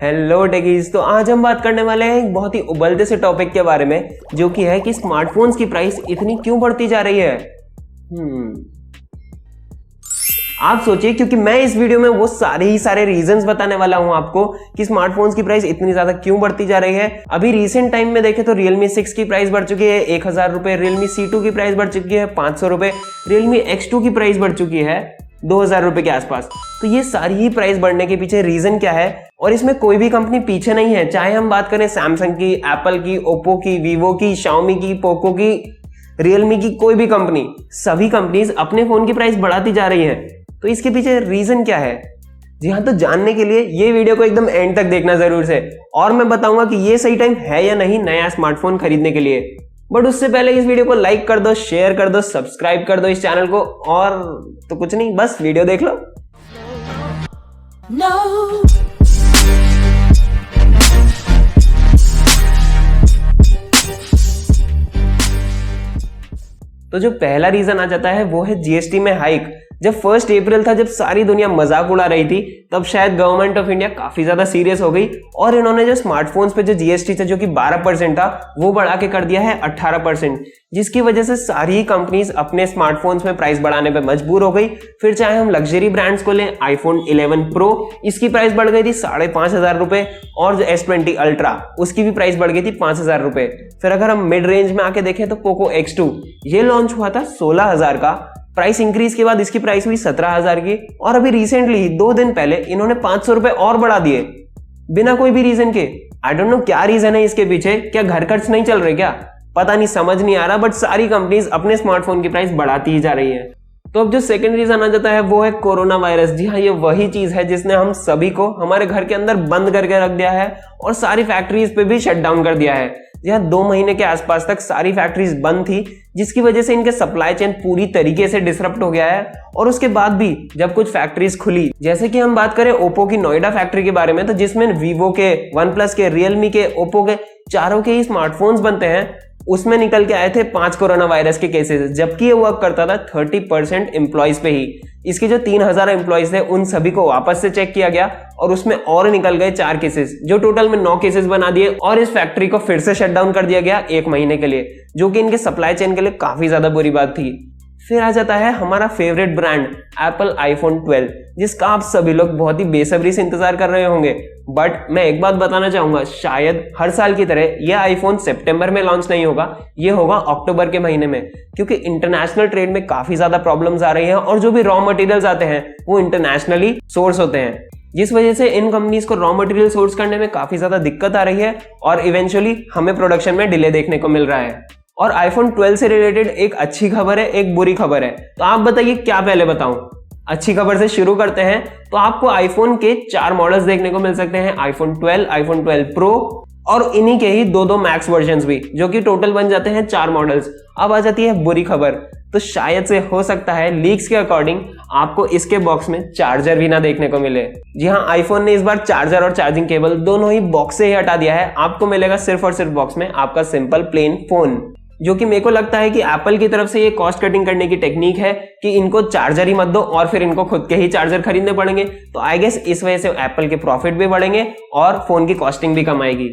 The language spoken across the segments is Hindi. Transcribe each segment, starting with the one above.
Hello techies. तो आज हम बात करने वाले हैं एक बहुत ही उबलते से टॉपिक के बारे में, जो कि है कि स्मार्टफोन्स की प्राइस इतनी क्यों बढ़ती जा रही है। आप सोचिए, क्योंकि मैं इस वीडियो में वो सारे रीजंस बताने वाला हूं आपको कि स्मार्टफोन्स की प्राइस इतनी ज्यादा क्यों बढ़ती जा रही है। अभी रिसेंट टाइम में देखें तो Realme 6 की प्राइस बढ़ चुकी है 1000 रुपए, Realme C2 की प्राइस बढ़ चुकी है 500 रुपए, Realme X2 की प्राइस बढ़ चुकी है 2000 रुपए के आसपास। तो ये सारी ही प्राइस बढ़ने के पीछे रीजन क्या है, और इसमें कोई भी कंपनी पीछे नहीं है। चाहे हम बात करें सैमसंग की, एप्पल की, ओप्पो की, वीवो की, शाओमी की, पोको की, रियलमी की, कोई भी कंपनी, सभी कंपनीज अपने फोन की प्राइस बढ़ाती जा रही है। तो इसके पीछे रीजन क्या है? जी हाँ, तो जानने के लिए ये वीडियो को एकदम एंड तक देखना जरूर से, और मैं बताऊंगा कि ये सही टाइम है या नहीं नया स्मार्टफोन खरीदने के लिए। बट उससे पहले इस वीडियो को लाइक कर दो, शेयर कर दो, सब्सक्राइब कर दो इस चैनल को, और तो कुछ नहीं, बस वीडियो देख लो। No. तो जो पहला रीजन आ जाता है वो है जीएसटी में हाइक। जब 1 अप्रैल था, जब सारी दुनिया मजाक उड़ा रही थी, तब शायद गवर्नमेंट ऑफ इंडिया काफी ज्यादा सीरियस हो गई और इन्होंने जो स्मार्टफोन्स पे जो जीएसटी था, जो कि 12% था, वो बढ़ा के कर दिया है 18%, जिसकी वजह से सारी कंपनीज अपने स्मार्टफोन्स में प्राइस बढ़ाने पे मजबूर हो गई। फिर चाहे हम लग्जरी ब्रांड्स को लें, आईफोन 11 प्रो, इसकी प्राइस बढ़ गई थी 5500 रुपए, और जो S20 अल्ट्रा, उसकी भी प्राइस बढ़ गई थी 5000 रुपए। फिर अगर हम मिड रेंज में आके देखें तो पोको X2 ये लॉन्च हुआ था 16000 का, प्राइस इंक्रीज के बाद इसकी प्राइस हुई 17000 की, और अभी रिसेंटली 2 दिन पहले इन्होंने 500 रुपए और बढ़ा दिए बिना कोई भी रीजन के। आई डोंट नो क्या रीजन है इसके पीछे, क्या घर खर्च नहीं चल रहे क्या, पता नहीं, समझ नहीं आ रहा। बट सारी कंपनीज अपने स्मार्टफोन की प्राइस बढ़ाती ही जा रही है। तो अब जो सेकंड रीजन आ जाता है वो है कोरोना वायरस। जी हाँ, ये वही चीज है जिसने हम सभी को हमारे घर के अंदर बंद करके रख दिया है और सारी फैक्ट्रीज पे भी शट डाउन कर दिया है। जी हाँ, 2 महीने के आसपास तक सारी फैक्ट्रीज बंद थी, जिसकी वजह से इनके सप्लाई चेन पूरी तरीके से डिसरप्ट हो गया है। और उसके बाद भी जब कुछ फैक्ट्रीज खुली, जैसे कि हम बात करें ओप्पो की नोएडा फैक्ट्री के बारे में, तो जिसमें वीवो के, वन प्लस के, रियलमी के, ओप्पो के, चारों के ही स्मार्टफोन्स बनते हैं, उसमें निकल के आए थे 5 कोरोना वायरस के केसेस, जबकि ये वर्क करता था 30% एम्प्लॉइज पे ही। इसके जो 3000 एम्प्लॉइज थे उन सभी को वापस से चेक किया गया और उसमें और निकल गए 4 केसेस, जो टोटल में 9 केसेस बना दिए, और इस फैक्ट्री को फिर से शट डाउन कर दिया गया 1 महीने के लिए, जो कि इनके सप्लाई चेन के लिए काफी ज्यादा बुरी बात थी। फिर आ जाता है हमारा फेवरेट ब्रांड एप्पल आईफोन 12, जिसका आप सभी लोग बहुत ही बेसब्री से इंतजार कर रहे होंगे। बट मैं एक बात बताना चाहूंगा, शायद हर साल की तरह यह आईफोन सितंबर में लॉन्च नहीं होगा, यह होगा अक्टूबर के महीने में, क्योंकि इंटरनेशनल ट्रेड में काफी ज्यादा प्रॉब्लम्स आ रही हैं और जो भी रॉ मटेरियल्स आते हैं वो इंटरनेशनली सोर्स होते हैं, जिस वजह से इन कंपनीज को रॉ मटेरियल सोर्स करने में काफी ज्यादा दिक्कत आ रही है और इवेंचुअली हमें प्रोडक्शन में डिले देखने को मिल रहा है। और आईफोन 12 से रिलेटेड एक अच्छी खबर है, एक बुरी खबर है। तो आप बताइए क्या पहले बताऊं? अच्छी खबर से शुरू करते हैं। तो आपको आईफोन के 4 मॉडल्स देखने को मिल सकते हैं, आईफोन 12, आईफोन 12 प्रो, और इन्हीं के ही 2 मैक्स वर्जन्स भी, जो कि टोटल बन जाते हैं 4 मॉडल्स। अब आ जाती है बुरी खबर। तो शायद से हो सकता है लीक्स के अकॉर्डिंग आपको इसके बॉक्स में चार्जर भी ना देखने को मिले। जी हाँ, आईफोन ने इस बार चार्जर और चार्जिंग केबल दोनों ही बॉक्स से ही हटा दिया है। आपको मिलेगा सिर्फ और सिर्फ बॉक्स में आपका सिंपल प्लेन फोन, जो कि मेरे को लगता है कि एप्पल की तरफ से ये कॉस्ट कटिंग करने की टेक्निक है कि इनको चार्जर ही मत दो और फिर इनको खुद के ही चार्जर खरीदने पड़ेंगे। तो आई गेस इस वजह से एप्पल के प्रॉफिट भी बढ़ेंगे और फोन की कॉस्टिंग भी कम आएगी।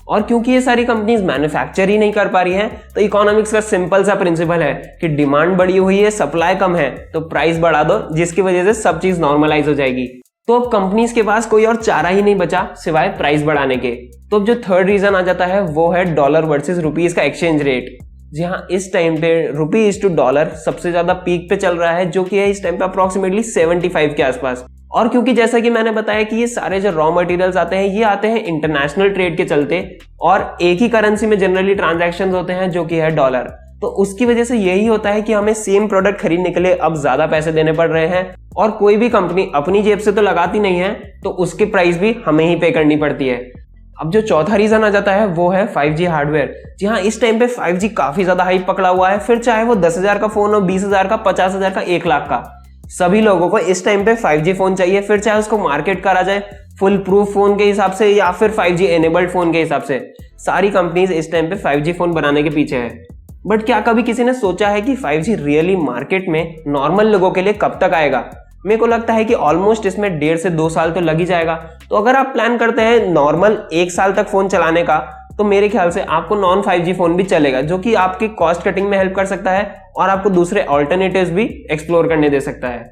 और क्योंकि ये सारी कंपनीज मैन्युफैक्चर ही नहीं कर पा रही हैं, तो इकोनॉमिक्स का सिंपल सा प्रिंसिपल है कि डिमांड बढ़ी हुई है, सप्लाई कम है, तो प्राइस बढ़ा दो, जिसकी वजह से सब चीज नॉर्मलाइज हो जाएगी। तो अब कंपनीज के पास कोई और चारा ही नहीं बचा सिवाय प्राइस बढ़ाने के। तो अब जो थर्ड रीजन आ जाता है वो है डॉलर वर्सेस रुपीज का एक्सचेंज रेट। जी हाँ, इस time pay rupees two dollar सबसे ज्यादा पीक पे चल रहा है, जो कि है इस टाइम पे अप्रोक्सीमेटली 75 के आसपास। और क्योंकि जैसा कि मैंने बताया कि ये सारे जो रॉ मटेरियल्स आते हैं ये आते हैं इंटरनेशनल ट्रेड के चलते, और एक ही करेंसी में जनरली ट्रांजैक्शंस होते हैं, जो कि है डॉलर। तो उसकी वजह से यही होता है कि हमें सेम प्रोडक्ट खरीदने के लिए अब ज्यादा पैसे देने पड़ रहे हैं, और कोई भी कंपनी अपनी जेब से तो लगाती नहीं है, तो उसकी प्राइस भी हमें ही पे करनी पड़ती है। अब जो चौथा रीजन आ जाता है वो है 5G हार्डवेयर। जी हाँ, इस टाइम पे 5G काफी ज्यादा हाइप पकड़ा हुआ है। फिर चाहे वो 10,000 का फोन हो, 20,000 का, 50,000 का, 1 लाख का, सभी लोगों को इस टाइम पे 5G फोन चाहिए। फिर चाहे उसको मार्केट करा जाए फुल प्रूफ फोन के हिसाब से या फिर 5G एनेबल्ड फोन के हिसाब से, सारी कंपनीज इस टाइम पे 5G फोन बनाने के पीछे है। बट क्या कभी किसी ने सोचा है कि 5G रियली मार्केट में नॉर्मल लोगों के लिए कब तक आएगा? मेरे को लगता है कि ऑलमोस्ट इसमें 1.5 से 2 साल तो लग ही जाएगा। तो अगर आप प्लान करते हैं नॉर्मल 1 साल तक फोन चलाने का, तो मेरे ख्याल से आपको नॉन 5G फोन भी चलेगा, जो कि आपकी कॉस्ट कटिंग में हेल्प कर सकता है और आपको दूसरे ऑल्टरनेटिव्स भी एक्सप्लोर करने दे सकता है।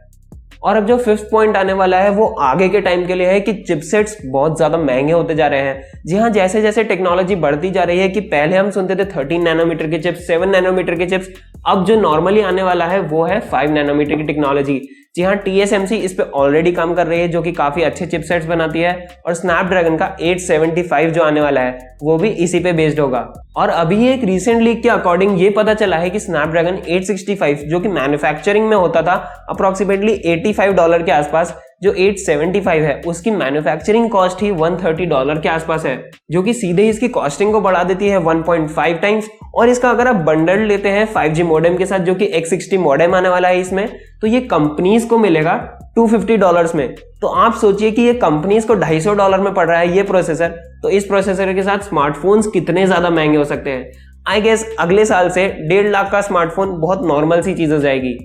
और अब जो 5th पॉइंट आने वाला है वो आगे के टाइम के लिए है कि चिपसेट्स बहुत ज्यादा महंगे होते जा रहे हैं। जी हाँ, जैसे जैसे टेक्नोलॉजी बढ़ती जा रही है कि पहले हम सुनते थे 13 नैनोमीटर के चिप्स, 7 नैनोमीटर के चिप्स, अब जो नॉर्मली आने वाला है वो है 5 नैनोमीटर की टेक्नोलॉजी। जी हाँ, TSMC इस पे ऑलरेडी काम कर रही है, जो कि काफी अच्छे चिपसेट्स बनाती है, और स्नैपड्रैगन का 875 जो आने वाला है वो भी इसी पे बेस्ड होगा। और अभी एक रीसेंट लीक के अकॉर्डिंग ये पता चला है कि स्नैपड्रैगन 865 जो कि मैन्युफैक्चरिंग में होता था अप्रोक्सीमेटली $85 के आसपास, जो 875 है उसकी मैन्युफैक्चरिंग कॉस्ट ही $130 के आसपास है, जो कि सीधे ही इसकी कॉस्टिंग को बढ़ा देती है 1.5 टाइम्स। और इसका अगर आप बंडल लेते हैं 5G मॉडेम के साथ, जो कि X60 मॉडेम आने वाला है इसमें, तो ये कंपनीज को मिलेगा $250 में। तो आप सोचिए कि ये कंपनीज को $250 में पड़ रहा है ये प्रोसेसर, तो इस प्रोसेसर के साथ स्मार्टफोन्स कितने ज्यादा महंगे हो सकते हैं। आई गेस अगले साल से 1.5 लाख का स्मार्टफोन बहुत नॉर्मल सी चीज हो जाएगी।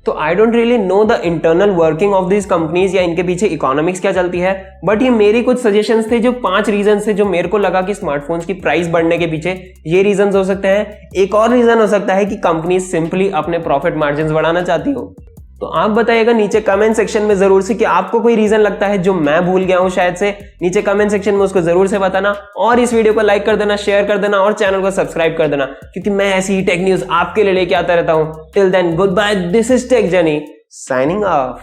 तो I don't really know the internal working of this companies या इनके पीछे इकोनॉमिक्स क्या चलती है, बट ये मेरी कुछ सजेशंस थे, जो 5 रीजन थे जो मेरे को लगा कि स्मार्टफोन्स की प्राइस बढ़ने के पीछे ये रीजन हो सकते हैं। एक और रीजन हो सकता है कि कंपनीज सिंपली अपने प्रॉफिट मार्जिन बढ़ाना चाहती हो। तो आप बताइएगा नीचे कमेंट सेक्शन में जरूर से कि आपको कोई रीजन लगता है जो मैं भूल गया हूं शायद से। नीचे कमेंट सेक्शन में उसको जरूर से बताना, और इस वीडियो को लाइक कर देना, शेयर कर देना और चैनल को सब्सक्राइब कर देना, क्योंकि मैं ऐसी ही टेक न्यूज आपके लिए लेके आता रहता हूं। Till then good bye, this is tech journey signing of.